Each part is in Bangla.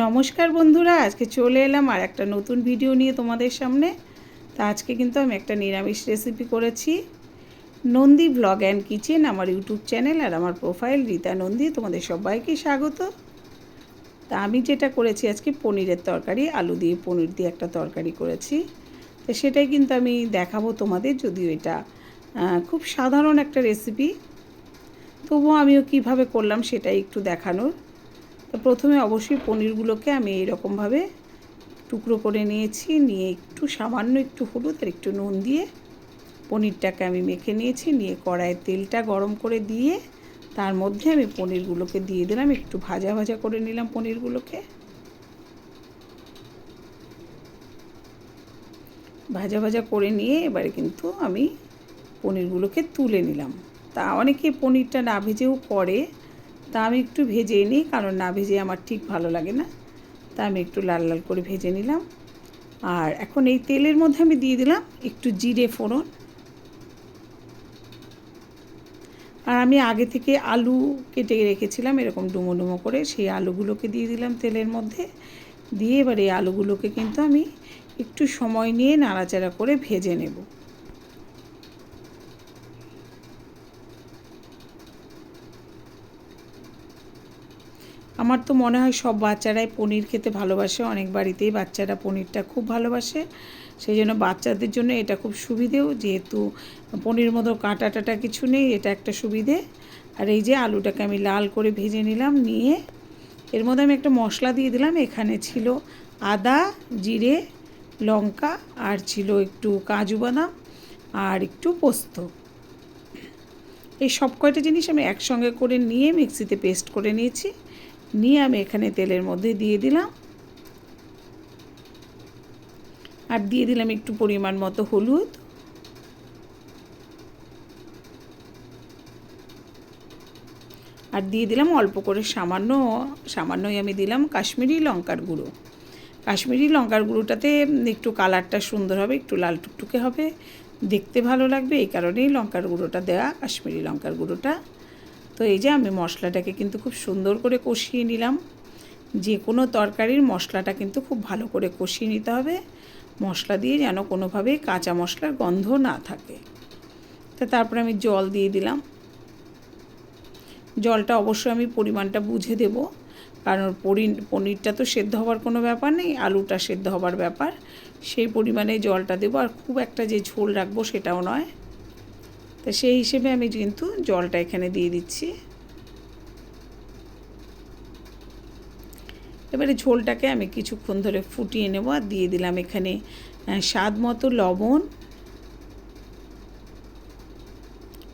নমস্কার বন্ধুরা, আজকে চলে এলাম আর একটা নতুন ভিডিও নিয়ে তোমাদের সামনে। তা আজকে কিন্তু আমি একটা নিরামিষ রেসিপি করেছি। নন্দী ব্লগ অ্যান্ড কিচেন আমার ইউটিউব চ্যানেল আর আমার প্রোফাইল রীতা নন্দী, তোমাদের সবাইকে স্বাগত। তা আমি যেটা করেছি আজকে পনিরের তরকারি, আলু দিয়ে পনির দিয়ে একটা তরকারি করেছি। তো সেটাই কিন্তু আমি দেখাবো তোমাদের, যদিও এটা খুব সাধারণ একটা রেসিপি, তবুও আমিও কিভাবে করলাম সেটাই একটু দেখানোর। তো প্রথমে অবশ্যই পনিরগুলোকে আমি এইরকমভাবে টুকরো করে নিয়েছি, নিয়ে একটু সামান্য একটু হলুদ আর একটু নুন দিয়ে পনিরটাকে আমি মেখে নিয়েছি। নিয়ে কড়াইয়ে তেলটা গরম করে দিয়ে তার মধ্যে আমি পনিরগুলোকে দিয়ে দিলাম, একটু ভাজা ভাজা করে নিলাম পনিরগুলোকে। ভাজা ভাজা করে নিয়ে এবারে কিন্তু আমি পনিরগুলোকে তুলে নিলাম। তা অনেকে পনিরটা না ভেজেও করে, তা আমি একটু ভেজেই নিই, কারণ না ভেজে আমার ঠিক ভালো লাগে না। তা আমি একটু লাল লাল করে ভেজে নিলাম। আর এখন এই তেলের মধ্যে আমি দিয়ে দিলাম একটু জিরে ফোড়ন। আর আমি আগে থেকে আলু কেটে রেখেছিলাম এরকম ডুমো ডুমো করে, সেই আলুগুলোকে দিয়ে দিলাম তেলের মধ্যে। দিয়ে এবার এই আলুগুলোকে কিন্তু আমি একটু সময় নিয়ে নাড়াচাড়া করে ভেজে নেব। আমার তো মনে হয় সব বাচ্চারাই পনির খেতে ভালোবাসে, অনেক বাড়িতেই বাচ্চারা পনিরটা খুব ভালোবাসে। সেই জন্য বাচ্চাদের জন্য এটা খুব সুবিধেও, যেহেতু পনির মতো কাঁটা টাটা কিছু নেই, এটা একটা সুবিধে। আর এই যে আলুটাকে আমি লাল করে ভেজে নিলাম, নিয়ে এর মধ্যে আমি একটা মশলা দিয়ে দিলাম। এখানে ছিল আদা, জিরে, লঙ্কা, আর ছিল একটু কাজু বাদাম আর একটু পোস্ত। এই সব কয়টা জিনিস আমি একসঙ্গে করে নিয়ে মিক্সিতে পেস্ট করে নিয়েছি। নিয়ে আমি এখানে তেলের মধ্যে দিয়ে দিলাম, আর দিয়ে দিলাম একটু পরিমাণ মতো হলুদ, আর দিয়ে দিলাম অল্প করে সামান্যই আমি দিলাম কাশ্মীরি লঙ্কার গুঁড়ো। কাশ্মীরি লঙ্কার গুঁড়োটাতে একটু কালারটা সুন্দর হবে, একটু লাল টুকটুকে হবে, দেখতে ভালো লাগবে, এই কারণেই লঙ্কার গুঁড়োটা দেওয়া, কাশ্মীরি লঙ্কার গুঁড়োটা। তো এই যে আমি মশলাটাকে কিন্তু খুব সুন্দর করে কষিয়ে নিলাম। যে কোনো তরকারির মশলাটা কিন্তু খুব ভালো করে কষিয়ে নিতে হবে, মশলা দিয়ে যেন কোনোভাবেই কাঁচা মশলার গন্ধ না থাকে। তো তারপরে আমি জল দিয়ে দিলাম। জলটা অবশ্যই আমি পরিমাণটা বুঝে দেব, কারণ পনিরটা তো সেদ্ধ হওয়ার কোনো ব্যাপার নেই, আলুটা সেদ্ধ হওয়ার ব্যাপার। সেই পরিমাণে জলটা দেবো, আর খুব একটা যে ঝোল রাখবো সেটাও নয়। তো সেই হিসেবে আমি কিন্তু জলটা এখানে দিয়ে দিচ্ছি। এবারে ঝোলটাকে আমি কিছুক্ষণ ধরে ফুটিয়ে নেব, আর দিয়ে দিলাম এখানে স্বাদ মতো লবণ।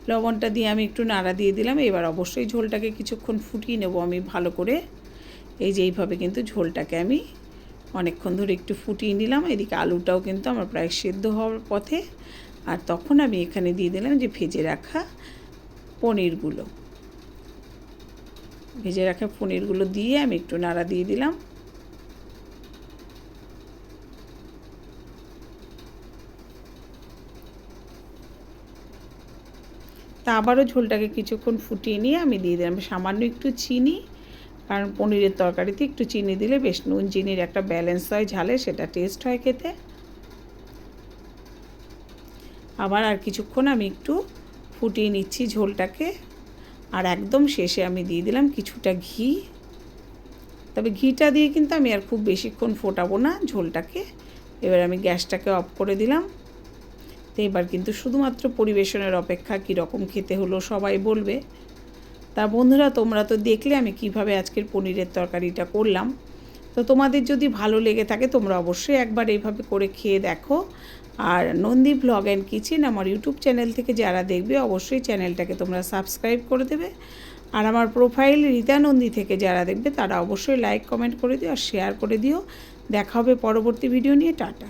লবণটা দিয়ে আমি একটু নাড়া দিয়ে দিলাম। এবার অবশ্যই ঝোলটাকে কিছুক্ষণ ফুটিয়ে নেব আমি ভালো করে। এই যে এইভাবে কিন্তু ঝোলটাকে আমি অনেকক্ষণ ধরে একটু ফুটিয়ে নিলাম। এদিকে আলুটাও কিন্তু আমার প্রায় সেদ্ধ হওয়ার পথে। আর তখন আমি এখানে দিয়ে দিলাম যে ভেজে রাখা পনিরগুলো। ভেজে রাখা পনিরগুলো দিয়ে আমি একটু নাড়া দিয়ে দিলাম। তা আবারও ঝোলটাকে কিছুক্ষণ ফুটিয়ে নিয়ে আমি দিয়ে দিলাম সামান্য একটু চিনি, কারণ পনিরের তরকারিতে একটু চিনি দিলে বেশ নুন চিনির একটা ব্যালেন্স হয় ঝালে, সেটা টেস্ট হয় খেতে। আবার আর কিছুক্ষণ আমি একটু ফুটিয়ে নিচ্ছি ঝোলটাকে। আর একদম শেষে আমি দিয়ে দিলাম কিছুটা ঘি। তবে ঘিটা দিয়ে কিন্তু আমি আর খুব বেশিক্ষণ ফোটাবো না ঝোলটাকে। এবার আমি গ্যাসটাকে অফ করে দিলাম। তো এবার কিন্তু শুধুমাত্র পরিবেশনের অপেক্ষা, কীরকম খেতে হলো সবাই বলবে। তা বন্ধুরা, তোমরা তো দেখলে আমি কিভাবে আজকের পনিরের তরকারিটা করলাম। তো তোমাদের যদি ভালো লেগে থাকে তোমরা অবশ্যই একবার এইভাবে করে খেয়ে দেখো। আর নন্দী ব্লগ অ্যান্ড কিচেন আমার ইউটিউব চ্যানেল থেকে যারা দেখবে অবশ্যই চ্যানেলটাকে তোমরা সাবস্ক্রাইব করে দেবে। আর আমার প্রোফাইল রীতা নন্দী থেকে যারা দেখবে তারা অবশ্যই লাইক কমেন্ট করে দিও আর শেয়ার করে দিও। দেখা হবে পরবর্তী ভিডিও নিয়ে। টাটা।